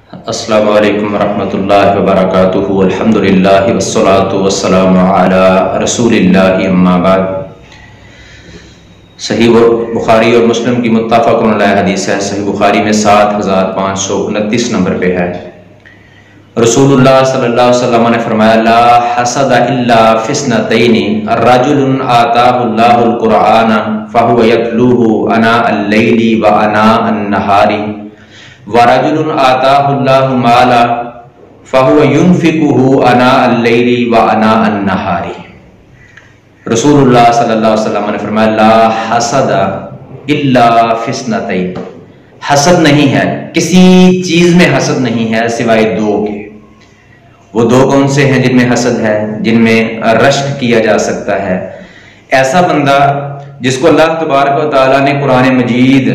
अस्सलामु अलैकुम वरहमतुल्लाहि वबरकातुहु। अल्हम्दुलिल्लाहि वस्सलातु वस्सलामु अला रसूलिल्लाहि अम्मा बाद। सही बुखारी और मुस्लिम की मुत्तफ़क़ुन अलैह हदीस है। सही बुखारी में 7529 नंबर पे है। रसूलुल्लाह सल्लल्लाहु अलैहि वसल्लम ने फरमाया, ला हसद इल्ला फिस्नतैनि रजुलुन आताहुल्लाहुल कुरआन फहुव यतलूहु अना अल-लैली व अना अन-नहारी व रजुलुन आताहुल्लाहु माला फहुव युनफिकुहु अना अल-लैली व अना अन-नहारी। रसूलुल्लाह सल्लल्लाहु अलैहि वसल्लम ने फरमाया, ला हसद इल्ला फिस्नतैन, हसद नहीं है, किसी चीज में हसद नहीं है सिवाय दो के। वो दो कौन से हैं जिनमें हसद है, जिनमें रश्क किया जा सकता है? ऐसा बंदा जिसको अल्लाह तबारक व तआला ने कुरान मजीद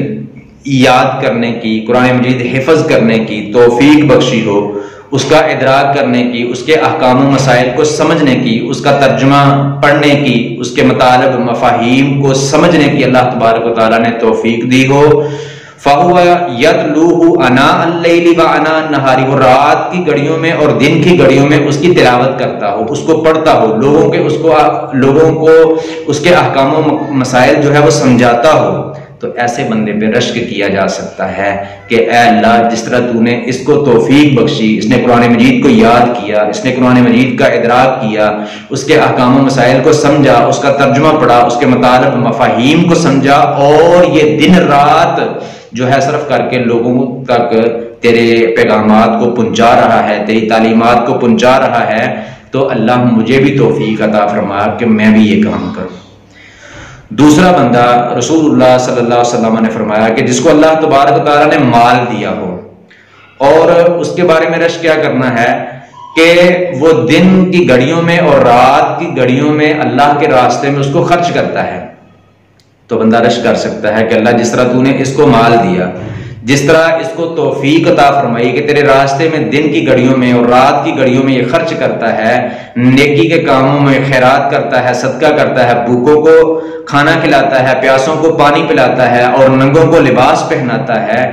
याद करने की, कुरान मजीद हिफ्ज करने की तौफीक बख्शी हो, उसका इदराक करने की, उसके अहकाम व मसाइल को समझने की, उसका तर्जुमा पढ़ने की, उसके मतलब मफाहीम को समझने की अल्लाह तबारक व तआला ने तौफीक दी हो। फहुवा यतलूहु अना अल-लैली व अना अन-नहारी, वो रात की घड़ियों में और दिन की घड़ियों में उसकी तिलावत करता हो, उसको पढ़ता हो, लोगों को उसके अहकाम व मसाइल जो है वो समझाता हो, तो ऐसे बंदे पे रश्क किया जा सकता है कि ऐ अल्लाह, जिस तरह तूने इसको तौफीक बख्शी, इसने कुरान मजीद को याद किया, इसने कुरान मजीद का इदराक किया, उसके अहकाम व मसाइल को समझा, उसका तर्जुमा पढ़ा, उसके मतलब मफाहीम को समझा, और ये दिन रात जो है सर्फ करके लोगों तक तेरे पैगामात को पहुंचा रहा है, तेरी तालीमात को पहुंचा रहा है, तो अल्लाह मुझे भी तौफीक अता फरमा कि मैं भी ये काम करूं। दूसरा बंदा, रसूलुल्लाह सल्लल्लाहु अलैहि वसल्लम ने फरमाया कि जिसको अल्लाह तबारक व तआला ने माल दिया हो, और उसके बारे में रश्क क्या करना है कि वो दिन की घड़ियों में और रात की घड़ियों में अल्लाह के रास्ते में उसको खर्च करता है, तो बंदा रश्क कर सकता है कि अल्लाह, जिस तरह तूने इसको माल दिया, जिस तरह इसको तौफीक अता फरमाई कि तेरे रास्ते में दिन की घड़ियों में और रात की घड़ियों में ये खर्च करता है, नेकी के कामों में खैरात करता है, सदका करता है, भूखों को खाना खिलाता है, प्यासों को पानी पिलाता है, और नंगों को लिबास पहनाता है,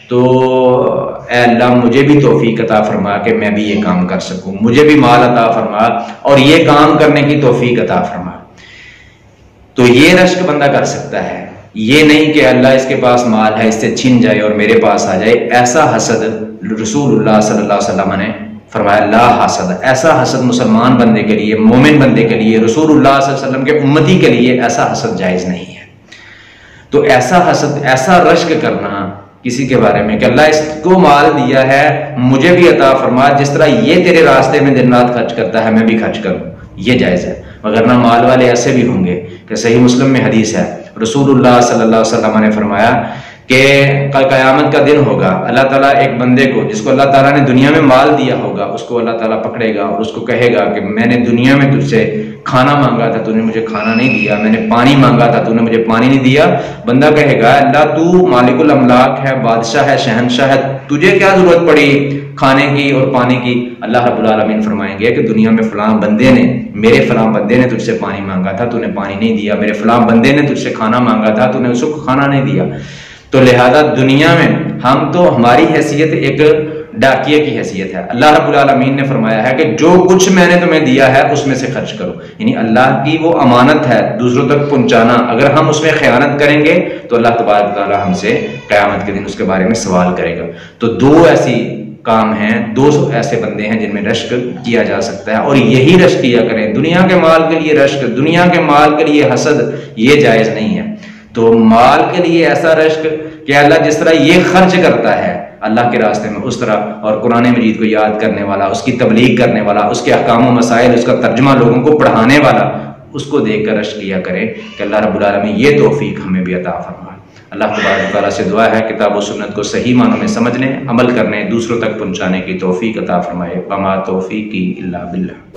तो ऐ अल्लाह, मुझे भी तौफीक अता फरमा कि मैं भी ये काम कर सकूं, मुझे भी माल अता फरमा और ये काम करने की तौफीक अता फरमा। तो ये रश्क बंदा कर सकता है, ये नहीं कि अल्लाह इसके पास माल है, इससे छीन जाए और मेरे पास आ जाए। ऐसा हसद रसूलुल्लाह सल्लल्लाहु अलैहि वसल्लम ने फरमाया, ला हसद, ऐसा हसद मुसलमान बंदे के लिए, मोमिन बंदे के लिए, रसूलुल्लाह सल्लल्लाहु अलैहि वसल्लम के उम्मती के लिए ऐसा हसद जायज नहीं है। तो ऐसा हसद, ऐसा रश्क करना किसी के बारे में कि अल्लाह, इसको माल दिया है, मुझे भी अता फरमा, जिस तरह ये तेरे रास्ते में दिन रात खर्च करता है मैं भी खर्च करूं, ये जायज है। मगर ना माल वाले ऐसे भी होंगे कि सही मुस्लिम में हदीस है, रसूलुल्लाह सल्लल्लाहु अलैहि वसल्लम ने फरमाया कि कल क़यामत का दिन होगा, अल्लाह ताला एक बंदे को, जिसको अल्लाह ताला ने दुनिया में माल दिया होगा, उसको अल्लाह ताला पकड़ेगा और उसको कहेगा कि मैंने दुनिया में तुझसे खाना मांगा था, तूने मुझे खाना नहीं दिया, मैंने पानी मांगा था, तूने मुझे पानी नहीं दिया। बंदा कहेगा, अल्लाह, तू मालिकुल अमलाक है, बादशाह है, शहनशाह है, तुझे क्या जरूरत पड़ी खाने की और पानी की? अल्लाह रब्बुल आलमीन फरमाएंगे कि दुनिया में फलां बंदे ने, मेरे फलां बंदे ने तुझसे पानी मांगा था, तूने पानी नहीं दिया, मेरे फलां बंदे ने तुझसे खाना मांगा था, तूने उसको खाना नहीं दिया। तो लिहाजा दुनिया में हम तो, हमारी हैसियत एक डाकिये की हैसियत है। अल्लाह रब्बुल आलमीन ने फरमाया है कि जो कुछ मैंने तुम्हें दिया है उसमें से खर्च करो, यानी अल्लाह की वो अमानत है दूसरों तक पहुंचाना, अगर हम उसमें खयानत करेंगे तो अल्लाह तबारक व तआला हमसे क़यामत के दिन उसके बारे में सवाल करेगा। तो दो ऐसी काम हैं, दो ऐसे बंदे हैं जिनमें रश्क किया जा सकता है, और यही रश्क किया करें। दुनिया के माल के लिए रश्क, दुनिया के माल के लिए हसद, ये जायज नहीं है। तो माल के लिए ऐसा रश्क कि अल्लाह, जिस तरह ये खर्च करता है अल्लाह के रास्ते में, उस तरह, और कुरान मजीद को याद करने वाला, उसकी तबलीग करने वाला, उसके अहकाम व मसाइल, उसका तर्जुमा लोगों को पढ़ाने वाला, उसको देखकर रश्क किया करें कि अल्लाह रब्बुल आलमीन ये तौफीक हमें भी अता फरमा। अल्लाह तबारक व तआला से दुआ है किताब व सुन्नत को सही मानों में समझने, अमल करने, दूसरों तक पहुंचाने की तौफीक अता फरमाए। वमा तौफीकी इल्ला बिल्लाह।